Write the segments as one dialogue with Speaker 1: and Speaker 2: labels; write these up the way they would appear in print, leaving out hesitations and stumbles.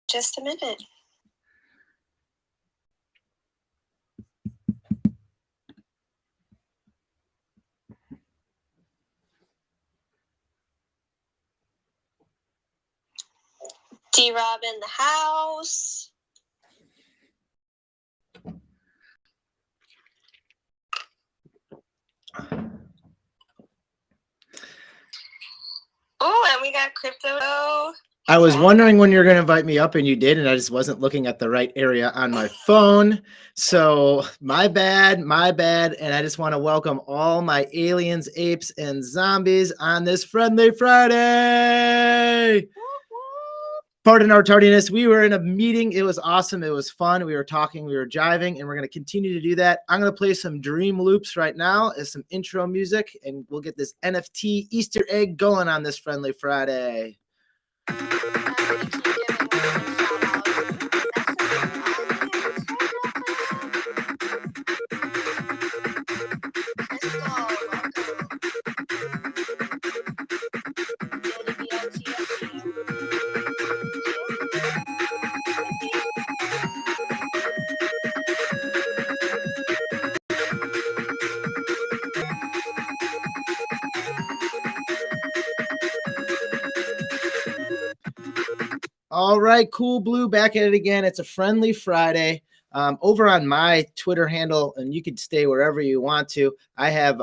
Speaker 1: Just a minute. D-Rob in the house. Oh, and we got Crypto.
Speaker 2: I was wondering when you were going to invite me up, and you did, and I just wasn't looking at the right area on my phone. So my bad. And I just want to welcome all my aliens, apes, and zombies on this Friendly Friday. Pardon our tardiness. We were in a meeting. It was awesome. It was fun. We were talking, we were jiving, and we're going to continue to do that. I'm going to play some dream loops right now as some intro music, and we'll get this NFT Easter egg going on this Friendly Friday. All right, Cool Blue, back at it again. It's a Friendly Friday. Over on my Twitter handle, and you can stay wherever you want to, I have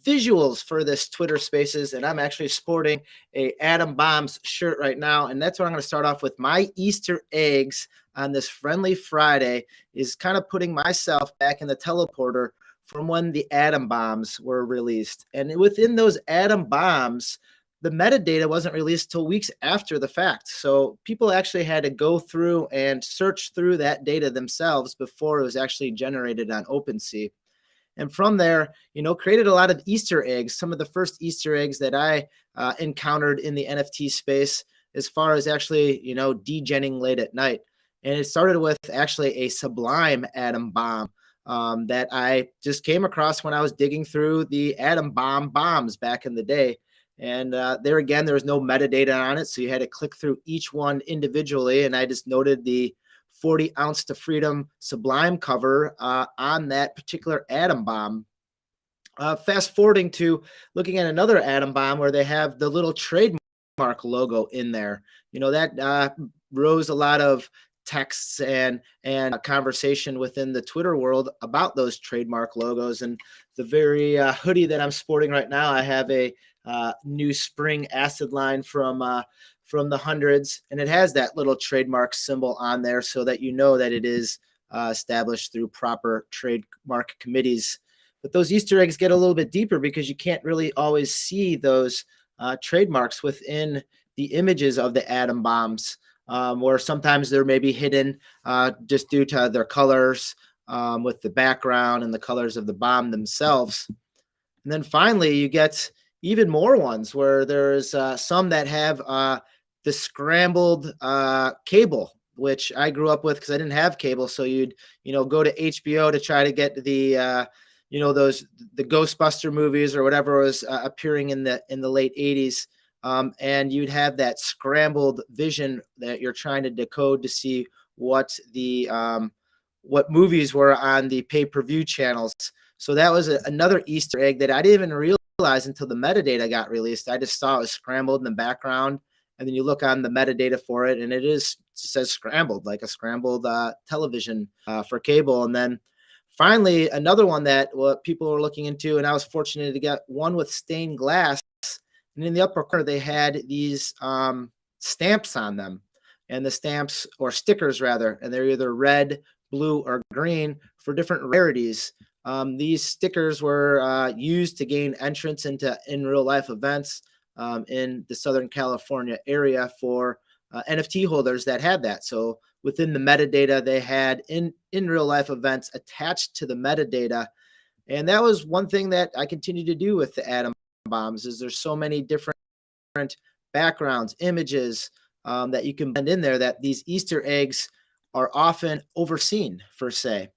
Speaker 2: visuals for this Twitter Spaces, and I'm actually sporting a Atom Bombs shirt right now, and that's what I'm going to start off with. My Easter eggs on this Friendly Friday is kind of putting myself back in the teleporter from when the Atom Bombs were released. And within those Atom Bombs, the metadata wasn't released till weeks after the fact. So people actually had to go through and search through that data themselves before it was actually generated on OpenSea. And from there, created a lot of Easter eggs, some of the first Easter eggs that I encountered in the NFT space as far as actually, degenning late at night. And it started with actually a Sublime Atom Bomb that I just came across when I was digging through the Atom Bomb bombs back in the day. And there again, there was no metadata on it, so you had to click through each one individually. And I just noted the 40 ounce to freedom Sublime cover on that particular Atom Bomb. Fast forwarding to looking at another Atom Bomb where they have the little trademark logo in there. That rose a lot of texts and a conversation within the Twitter world about those trademark logos. And the very hoodie that I'm sporting right now, I have a new spring acid line from the hundreds, and it has that little trademark symbol on there so that that it is established through proper trademark committees. But those Easter eggs get a little bit deeper because you can't really always see those trademarks within the images of the Atom Bombs, or sometimes they're maybe hidden just due to their colors with the background and the colors of the bomb themselves. And then finally, you get even more ones where there's some that have the scrambled cable, which I grew up with because I didn't have cable. So you'd, go to HBO to try to get the, the Ghostbuster movies or whatever was appearing in the late 80s. And you'd have that scrambled vision that you're trying to decode to see what the what movies were on the pay-per-view channels. So that was another Easter egg that I didn't even realize until the metadata got released. I just saw it was scrambled in the background, and then you look on the metadata for it, and it says scrambled, like a scrambled television for cable. And then finally, another one that people were looking into, and I was fortunate to get one with stained glass. And in the upper corner, they had these stamps on them, and the stamps, or stickers rather, and they're either red, blue, or green for different rarities. These stickers were used to gain entrance into in real life events in the Southern California area for NFT holders that had that. So within the metadata, they had in real life events attached to the metadata. And that was one thing that I continue to do with the Atom Bombs, is there's so many different backgrounds, images that you can blend in there, that these Easter eggs are often overseen, per se.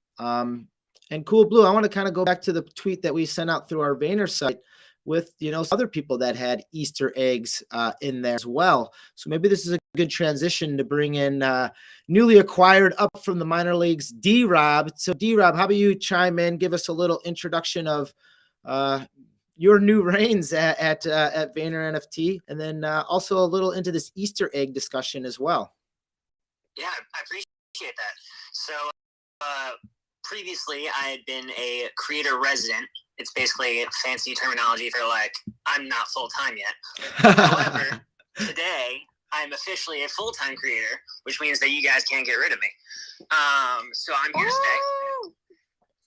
Speaker 2: And Cool Blue, I want to kind of go back to the tweet that we sent out through our Vayner site with other people that had Easter eggs in there as well. So maybe this is a good transition to bring in newly acquired up from the minor leagues, D-Rob. So D-Rob, how about you chime in, give us a little introduction of your new reigns at Vayner NFT, and then also a little into this Easter egg discussion as well.
Speaker 3: Yeah, I appreciate that. So previously I had been a creator resident. It's basically fancy terminology for like, I'm not full-time yet. However, today I'm officially a full-time creator, which means that you guys can't get rid of me. So I'm here to stay.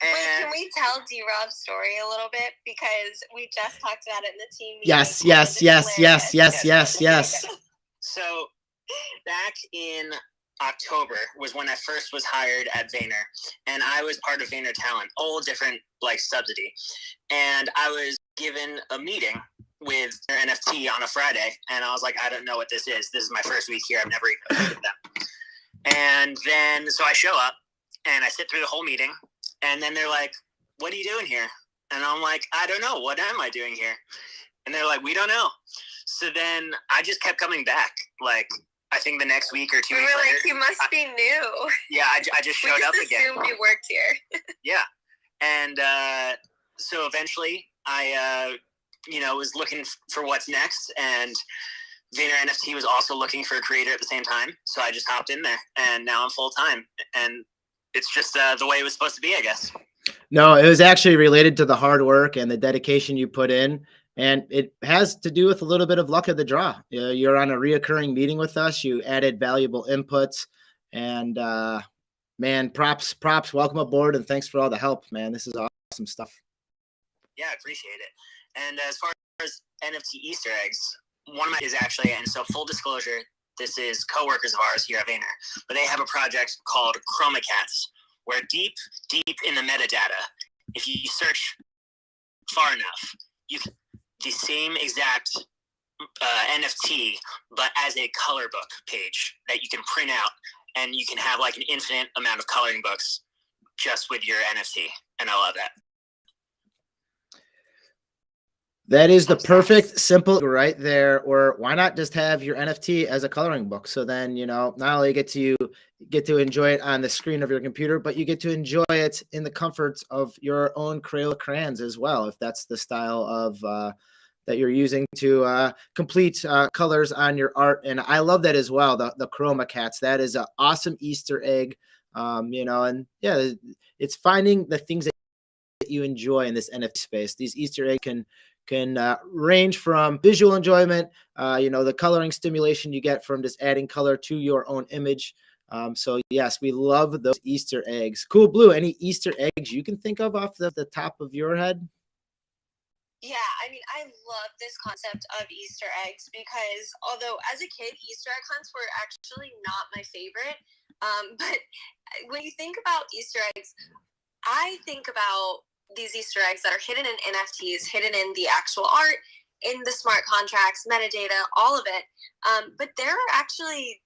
Speaker 1: Wait, can we tell D-Rob's story a little bit? Because we just talked about it in the team meeting.
Speaker 2: Yes.
Speaker 3: So back in October was when I first was hired at Vayner, and I was part of Vayner Talent, all different like subsidy. And I was given a meeting with their NFT on a Friday, and I was like, I don't know what this is. This is my first week here. I've never even heard of them. And then so I show up and I sit through the whole meeting, and then they're like, what are you doing here? And I'm like, I don't know. What am I doing here? And they're like, we don't know. So then I just kept coming back. Like, I think the next week or 2 weeks later.
Speaker 1: Like, you must be new.
Speaker 3: Yeah, I just showed up again.
Speaker 1: We assumed you worked here.
Speaker 3: Yeah. And so eventually I, was looking for what's next. And Vayner NFT was also looking for a creator at the same time. So I just hopped in there. And now I'm full-time. And it's just the way it was supposed to be, I guess.
Speaker 2: No, it was actually related to the hard work and the dedication you put in. And it has to do with a little bit of luck of the draw. You're on a reoccurring meeting with us. You added valuable inputs, and man, props, welcome aboard. And thanks for all the help, man. This is awesome stuff.
Speaker 3: Yeah, I appreciate it. And as far as NFT Easter eggs, one of my is actually, and so full disclosure, this is coworkers of ours here at Vayner, but they have a project called Chroma Cats, where deep in the metadata, if you search far enough, you can the same exact NFT, but as a color book page that you can print out, and you can have like an infinite amount of coloring books just with your NFT. And I love that.
Speaker 2: That is the perfect, simple right there. Or why not just have your NFT as a coloring book? So then, not only get to enjoy it on the screen of your computer, but you get to enjoy it in the comforts of your own Crayola crayons as well, if that's the style of that you're using to complete colors on your art. And I love that as well. The Chroma Cats, that is an awesome Easter egg. And yeah, it's finding the things that you enjoy in this NFT space. These Easter eggs can range from visual enjoyment, the coloring stimulation you get from just adding color to your own image. So yes, we love those Easter eggs. Cool Blue, any Easter eggs you can think of off the top of your head?
Speaker 1: Yeah, I mean, I love this concept of Easter eggs because although as a kid, Easter egg hunts were actually not my favorite. But when you think about Easter eggs, I think about these Easter eggs that are hidden in NFTs, hidden in the actual art, in the smart contracts, metadata, all of it. But there are actually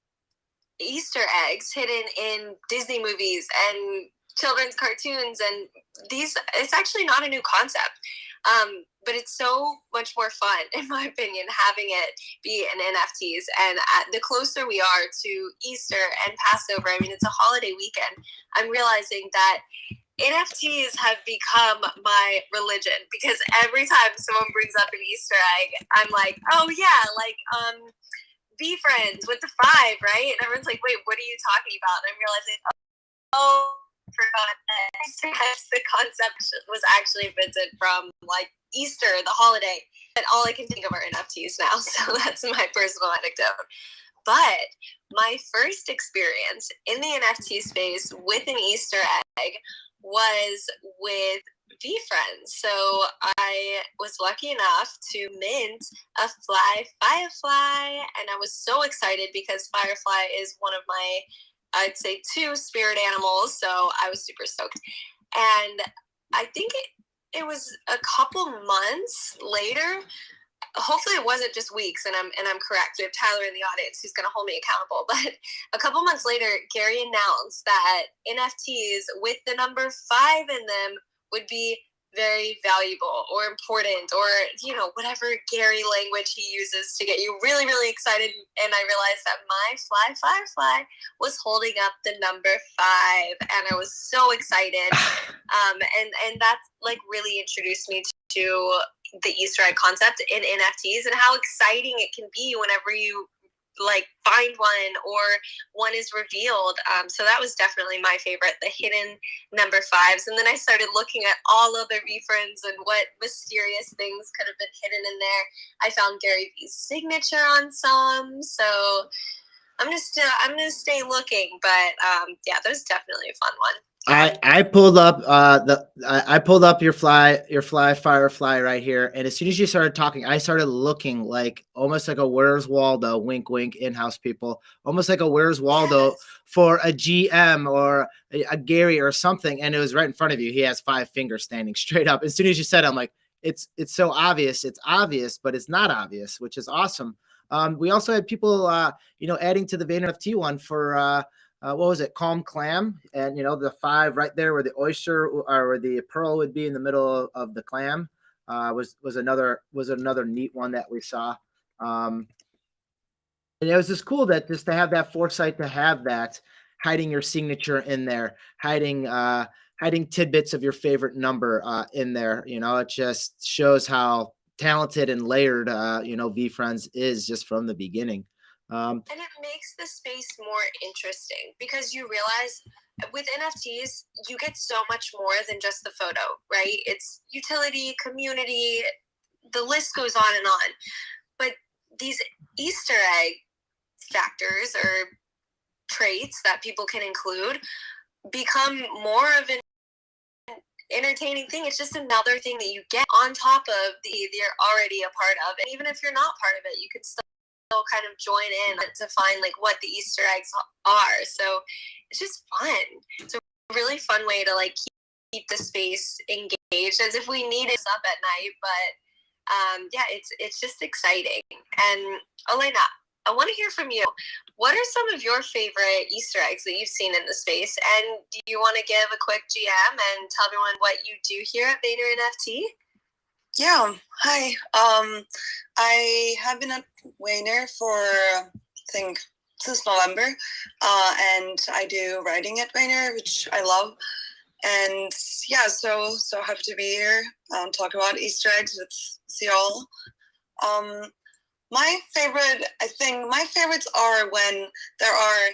Speaker 1: Easter eggs hidden in Disney movies and children's cartoons, and it's actually not a new concept. But it's so much more fun, in my opinion, having it be in NFTs. And the closer we are to Easter and Passover, I mean, it's a holiday weekend, I'm realizing that NFTs have become my religion, because every time someone brings up an Easter egg, I'm like, oh yeah, like be friends with the 5, right? And everyone's like, wait, what are you talking about? And I'm realizing, oh, forgot that the concept was actually invented from like Easter, the holiday. But all I can think of are NFTs now, so that's my personal anecdote. But my first experience in the NFT space with an Easter egg was with VeeFriends. So I was lucky enough to mint a Firefly, and I was so excited because Firefly is one of my, I'd say, 2 spirit animals. So I was super stoked. And I think it was a couple months later. Hopefully it wasn't just weeks, and I'm correct. We have Tyler in the audience who's going to hold me accountable. But a couple months later, Gary announced that NFTs with the number 5 in them would be very valuable or important, or whatever Gary language he uses to get you really, really excited. And I realized that my Firefly was holding up the number 5, and I was so excited. And that's like really introduced me to the Easter egg concept in NFTs and how exciting it can be whenever you like find one or one is revealed. So that was definitely my favorite, the hidden number 5s. And then I started looking at all other V-Friends and what mysterious things could have been hidden in there. I found Gary V's signature on some. So I'm gonna stay looking, but yeah, that was definitely a fun one.
Speaker 2: I pulled up I pulled up your Firefly right here, and as soon as you started talking, I started looking like almost like a Where's Waldo, wink wink, in-house people, almost like a Where's Waldo for a GM or a Gary or something, and it was right in front of you. He has 5 fingers standing straight up. As soon as you said it, I'm like, it's so obvious. It's obvious, but it's not obvious, which is awesome. We also had people adding to the Vayner NFT one for what was it? Calm clam, and the 5 right there where the oyster or where the pearl would be in the middle of the clam was another neat one that we saw. And it was just cool that just to have that foresight, to have that hiding your signature in there, hiding tidbits of your favorite number in there. It just shows how talented and layered V-Friends is just from the beginning.
Speaker 1: And it makes the space more interesting because you realize with NFTs, you get so much more than just the photo, right? It's utility, community, the list goes on and on. But these Easter egg factors or traits that people can include become more of an entertaining thing. It's just another thing that you get on top of you're already a part of. And even if you're not part of it, you could still kind of join in to find like what the Easter eggs are. So it's just fun. It's a really fun way to like keep the space engaged, as if we need it up at night. But yeah, it's just exciting. And Elena, I want to hear from you. What are some of your favorite Easter eggs that you've seen in the space? And do you want to give a quick GM and tell everyone what you do here at Vayner NFT?
Speaker 4: Yeah, hi. I have been at Vayner for, I think, since November, and I do writing at Vayner, which I love. And yeah, so happy to be here, talk about Easter eggs with y'all. My favorites are when there are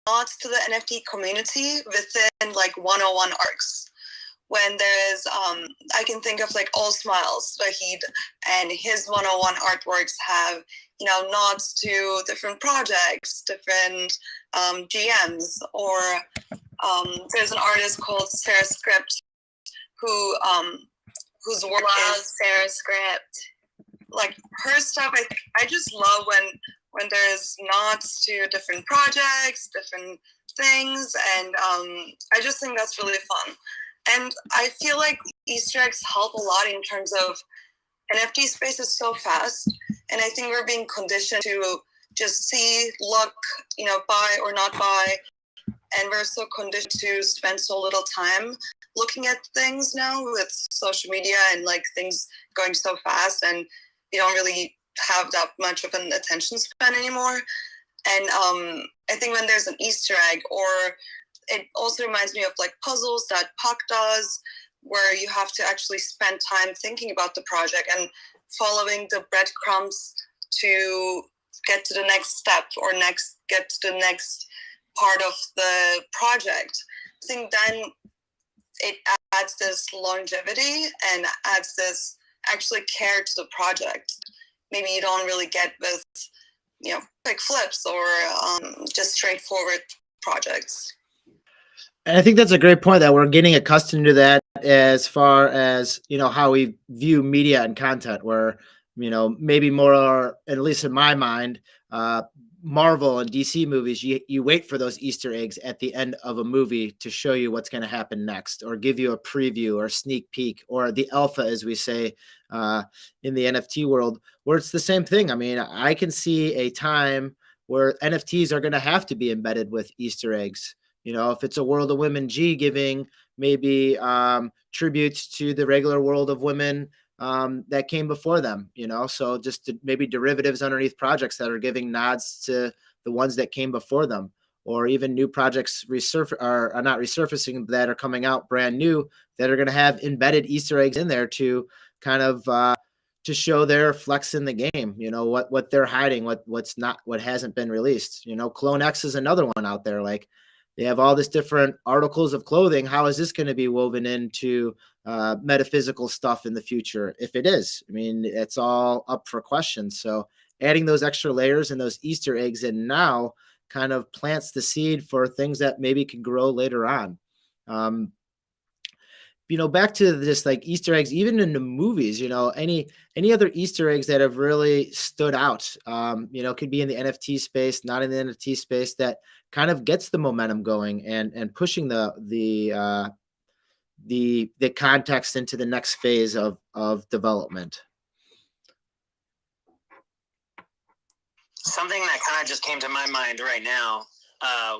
Speaker 4: nods to the NFT community within like 101 arcs. When there is, I can think of like All Smiles, Wahid, and his 101 artworks have, nods to different projects, different GMs, or there's an artist called Sarah Script whose work is
Speaker 1: Sarah Script.
Speaker 4: Like her stuff. I just love when there's nods to different projects, different things, and I just think that's really fun. And I feel like Easter eggs help a lot in terms of NFT space is so fast. And I think we're being conditioned to just see, look, buy or not buy. And we're so conditioned to spend so little time looking at things now with social media and like things going so fast. And you don't really have that much of an attention span anymore. And I think when there's an Easter egg, or it also reminds me of like puzzles that Puck does, where you have to actually spend time thinking about the project and following the breadcrumbs to get to the next step or get to the next part of the project. I think then it adds this longevity and adds this actually care to the project. Maybe you don't really get with, quick flips or just straightforward projects.
Speaker 2: And I think that's a great point, that we're getting accustomed to that as far as, how we view media and content, where, maybe more, at least in my mind, Marvel and DC movies, you wait for those Easter eggs at the end of a movie to show you what's going to happen next, or give you a preview or a sneak peek, or the alpha, as we say in the NFT world, where it's the same thing. I mean, I can see a time where NFTs are going to have to be embedded with Easter eggs. If it's a World of Women G giving, maybe tributes to the regular world of women that came before them, so just maybe derivatives underneath projects that are giving nods to the ones that came before them, or even new projects are not resurfacing, that are coming out brand new, that are going to have embedded Easter eggs in there to kind of to show their flex in the game, what they're hiding, what hasn't been released. Clone X is another one out there. Like, they have all this different articles of clothing. How is this going to be woven into metaphysical stuff in the future? If it is, I mean, it's all up for questions. So adding those extra layers and those Easter eggs in now kind of plants the seed for things that maybe could grow later on. Back to this, like, Easter eggs, even in the movies, any other Easter eggs that have really stood out, could be in the NFT space, not in the NFT space, that kind of gets the momentum going and pushing the context into the next phase of development.
Speaker 3: Something that kind of just came to my mind right now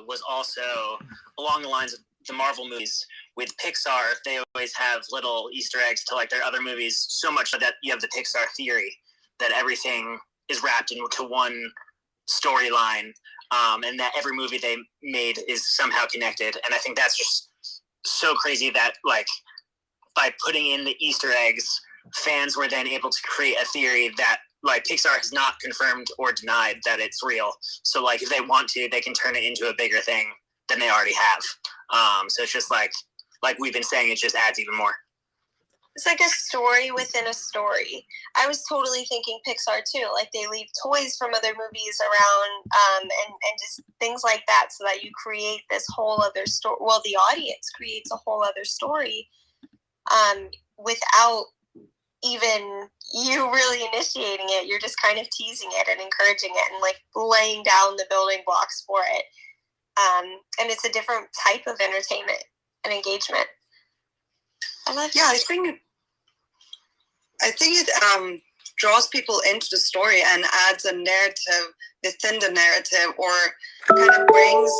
Speaker 3: was also along the lines of the Marvel movies. With Pixar, they always have little Easter eggs to like their other movies, so much that you have the Pixar theory that everything is wrapped into one storyline, and that every movie they made is somehow connected. And I think that's just so crazy that, like, by putting in the Easter eggs, fans were then able to create a theory that, like, Pixar has not confirmed or denied that it's real. So, like, if they want to, they can turn it into a bigger thing than they already have. So it's just like we've been saying, it just adds even more.
Speaker 1: It's like a story within a story. I was totally thinking Pixar too. Like, they leave toys from other movies around, and just things like that, so that you create this whole other story. Well, the audience creates a whole other story, without even you really initiating it. You're just kind of teasing it and encouraging it and, like, laying down the building blocks for it. And it's a different type of entertainment and engagement.
Speaker 4: I think it draws people into the story and adds a narrative within the narrative, or kind of brings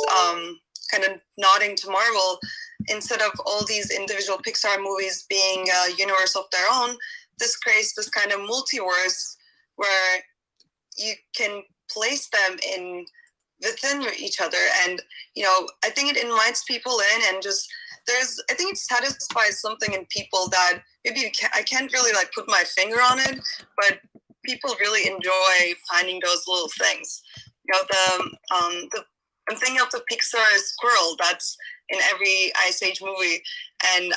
Speaker 4: kind of nodding to Marvel. Instead of all these individual Pixar movies being a universe of their own, this creates this kind of multiverse where you can place them in within each other. And I think it invites people in, and just I think it satisfies something in people that maybe I can't really, like, put my finger on it, but people really enjoy finding those little things. I'm thinking of the Pixar squirrel that's in every Ice Age movie, and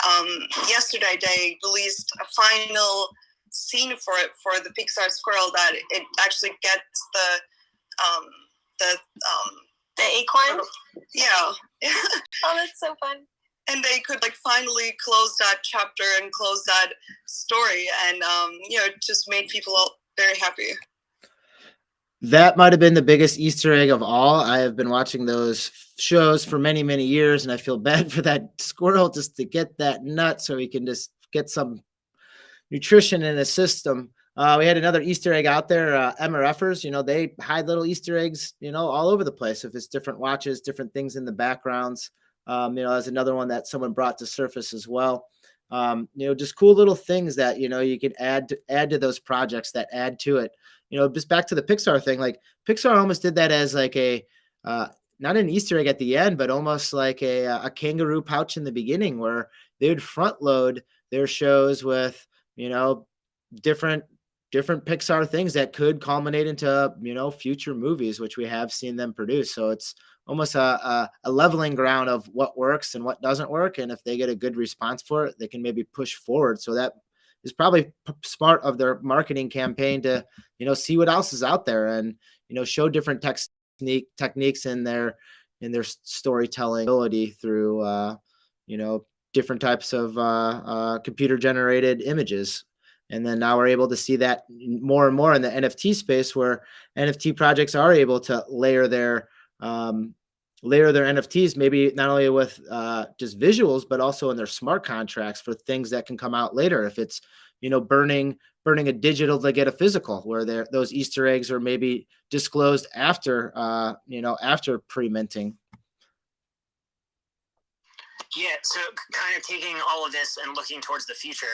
Speaker 4: yesterday they released a final scene for the Pixar squirrel that it actually gets the
Speaker 1: acorn.
Speaker 4: Yeah.
Speaker 1: Oh, that's so fun.
Speaker 4: And they could, like, finally close that chapter and close that story, and it just made people very happy.
Speaker 2: That might have been the biggest Easter egg of all. I have been watching those shows for many, many years, and I feel bad for that squirrel, just to get that nut so he can just get some nutrition in his system. We had another Easter egg out there, MRFers. They hide little Easter eggs, all over the place. If it's different watches, different things in the backgrounds, that's another one that someone brought to surface as well. Just cool little things that, you can add to those projects that add to it. Just back to the Pixar thing, like, Pixar almost did that as like a, not an Easter egg at the end, but almost like a kangaroo pouch in the beginning, where they would front load their shows with, different Pixar things that could culminate into, future movies, which we have seen them produce. So it's almost a leveling ground of what works and what doesn't work. And if they get a good response for it, they can maybe push forward. So that is probably smart of their marketing campaign to, see what else is out there and, show different techniques in their storytelling ability through, different types of computer generated images. And then now we're able to see that more and more in the NFT space, where NFT projects are able to layer their NFTs, maybe not only with just visuals, but also in their smart contracts for things that can come out later. If it's, burning a digital to get a physical, where those Easter eggs are maybe disclosed after, after pre-minting.
Speaker 3: Yeah, so kind of taking all of this and looking towards the future,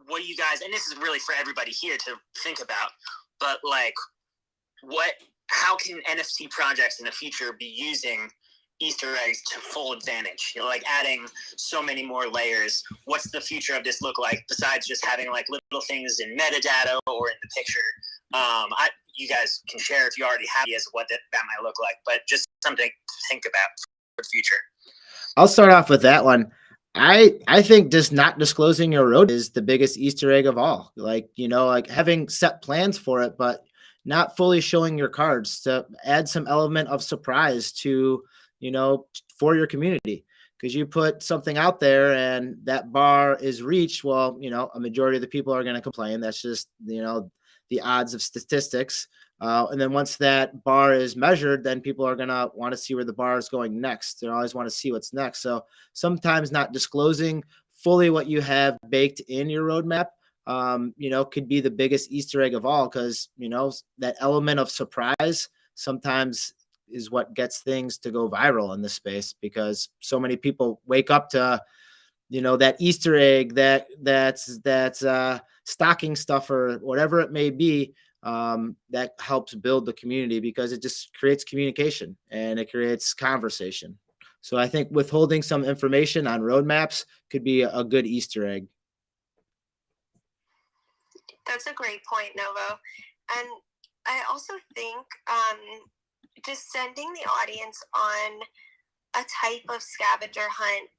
Speaker 3: what do you guys, and this is really for everybody here to think about, but like, how can NFT projects in the future be using Easter eggs to full advantage? You know, like adding so many more layers. What's the future of this look like besides just having like little things in metadata or in the picture? You guys can share if you already have ideas of what that might look like, but just something to think about for the future.
Speaker 2: I'll start off with that one. I think just not disclosing your road is the biggest Easter egg of all. Like, like having set plans for it, but not fully showing your cards to add some element of surprise to, for your community. Because you put something out there and that bar is reached, well, a majority of the people are going to complain. That's just, the odds of statistics. And then once that bar is measured, then people are going to want to see where the bar is going next. They always want to see what's next. So sometimes not disclosing fully what you have baked in your roadmap, could be the biggest Easter egg of all, because, that element of surprise sometimes is what gets things to go viral in this space, because so many people wake up to, that Easter egg, that's stocking stuffer, whatever it may be, that helps build the community, because it just creates communication and it creates conversation. So I think withholding some information on roadmaps could be a good Easter egg.
Speaker 1: That's a great point, Novo. And I also think just sending the audience on a type of scavenger hunt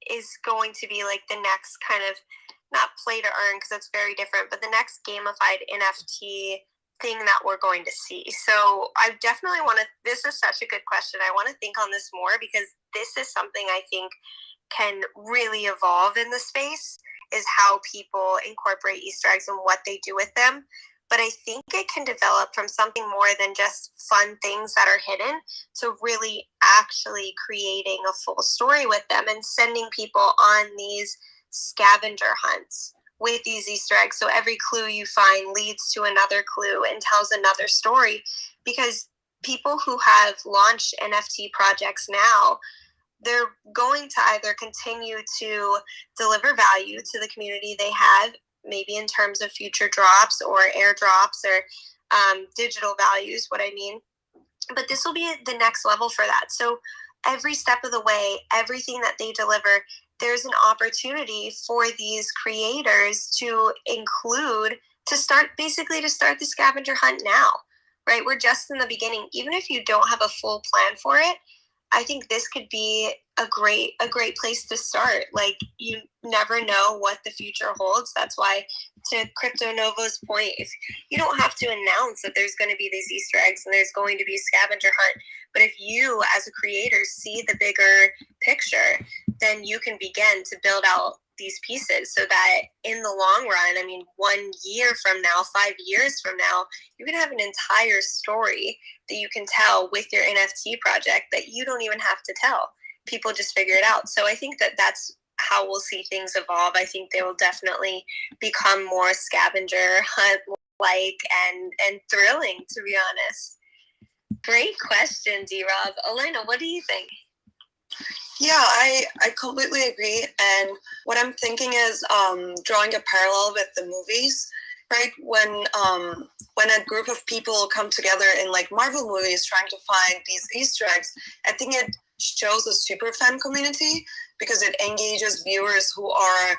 Speaker 1: is going to be like the next kind of, not play to earn because that's very different, but the next gamified NFT thing that we're going to see. So I definitely want to, this is such a good question. I want to think on this more, because this is something I think can really evolve in the space, is how people incorporate Easter eggs and what they do with them. But I think it can develop from something more than just fun things that are hidden to really actually creating a full story with them and sending people on these scavenger hunts with these Easter eggs. So every clue you find leads to another clue and tells another story, because people who have launched NFT projects now, they're going to either continue to deliver value to the community they have, maybe in terms of future drops or airdrops or digital values, what I mean. But this will be the next level for that. So every step of the way, everything that they deliver, there's an opportunity for these creators to include, to start the scavenger hunt now, right? We're just in the beginning. Even if you don't have a full plan for it, I think this could be a great place to start. Like, you never know what the future holds. That's why, to Crypto Novo's point, if you don't have to announce that there's going to be these Easter eggs and there's going to be a scavenger hunt, but if you as a creator see the bigger picture, then you can begin to build out these pieces so that in the long run, I mean, 1 year from now, 5 years from now, you can have an entire story that you can tell with your NFT project that you don't even have to tell. People just figure it out. So I think that that's how we'll see things evolve. I think they will definitely become more scavenger hunt like and thrilling, to be honest. Great question, D-Rob. Elena, what do you think?
Speaker 4: Yeah, I completely agree. And what I'm thinking is drawing a parallel with the movies, right? When a group of people come together in like Marvel movies trying to find these Easter eggs, I think it shows a super fan community, because it engages viewers who are,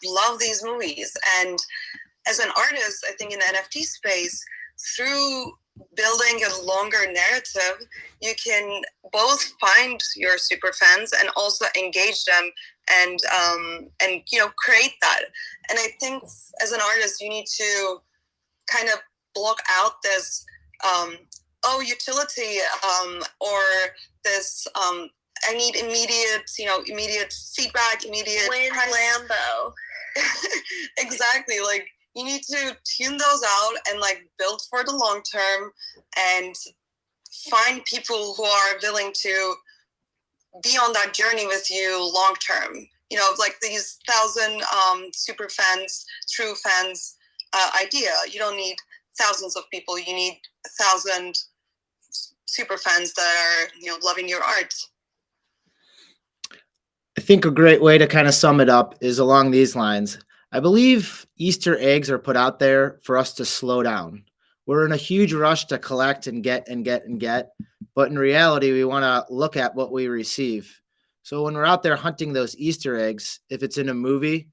Speaker 4: love these movies. And as an artist, I think in the NFT space, through building a longer narrative, you can both find your super fans and also engage them and create that. And I think as an artist, you need to kind of block out this utility or this I need immediate feedback, immediate
Speaker 1: Lambo.
Speaker 4: Exactly. Like, you need to tune those out and like build for the long term and find people who are willing to be on that journey with you long term. Like these 1,000 super fans, true fans idea. You don't need thousands of people. You need 1,000 super fans that are loving your art.
Speaker 2: I think a great way to kind of sum it up is along these lines. I believe Easter eggs are put out there for us to slow down. We're in a huge rush to collect and get and get and get, but in reality, we want to look at what we receive. So when we're out there hunting those Easter eggs, if it's in a movie,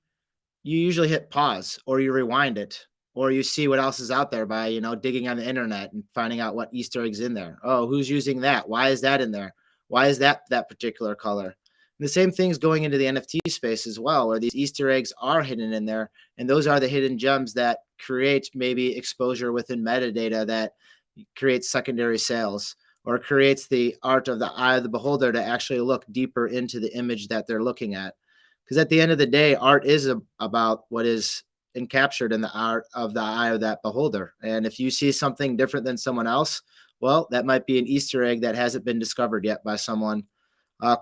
Speaker 2: you usually hit pause or you rewind it or you see what else is out there by, digging on the internet and finding out what Easter eggs in there. Oh, who's using that? Why is that in there? Why is that particular color? And the same thing's going into the NFT space as well, where these Easter eggs are hidden in there. And those are the hidden gems that create maybe exposure within metadata that creates secondary sales or creates the art of the eye of the beholder to actually look deeper into the image that they're looking at. Because at the end of the day, art is about what is encaptured in the art of the eye of that beholder. And if you see something different than someone else, well, that might be an Easter egg that hasn't been discovered yet by someone.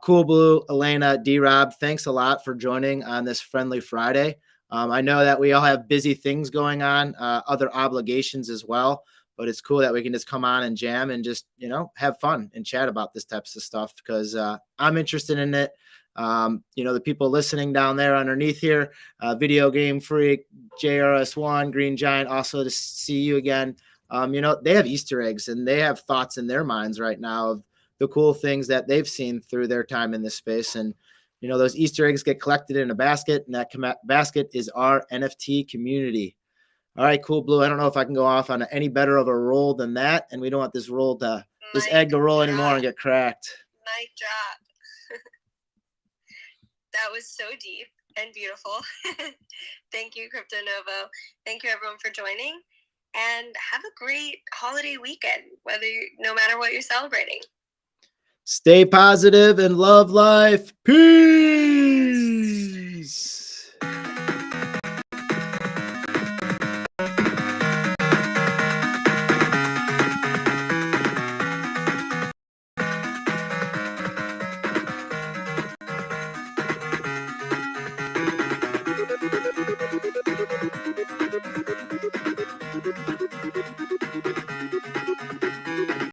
Speaker 2: Cool Blue, Elena, D-Rob, thanks a lot for joining on this Friendly Friday. I know that we all have busy things going on, other obligations as well, but it's cool that we can just come on and jam and just, have fun and chat about this types of stuff because I'm interested in it. The people listening down there underneath here, Video Game Freak, JRS1, Green Giant, also to see you again. They have Easter eggs and they have thoughts in their minds right now of the cool things that they've seen through their time in this space. And, those Easter eggs get collected in a basket, and that basket is our NFT community. All right, Cool Blue. I don't know if I can go off on any better of a roll than that. And we don't want this egg to roll anymore and get cracked.
Speaker 1: Mic drop. That was so deep and beautiful. Thank you, Crypto Novo. Thank you, everyone, for joining. And have a great holiday weekend, no matter what you're celebrating.
Speaker 2: Stay positive and love life. Peace.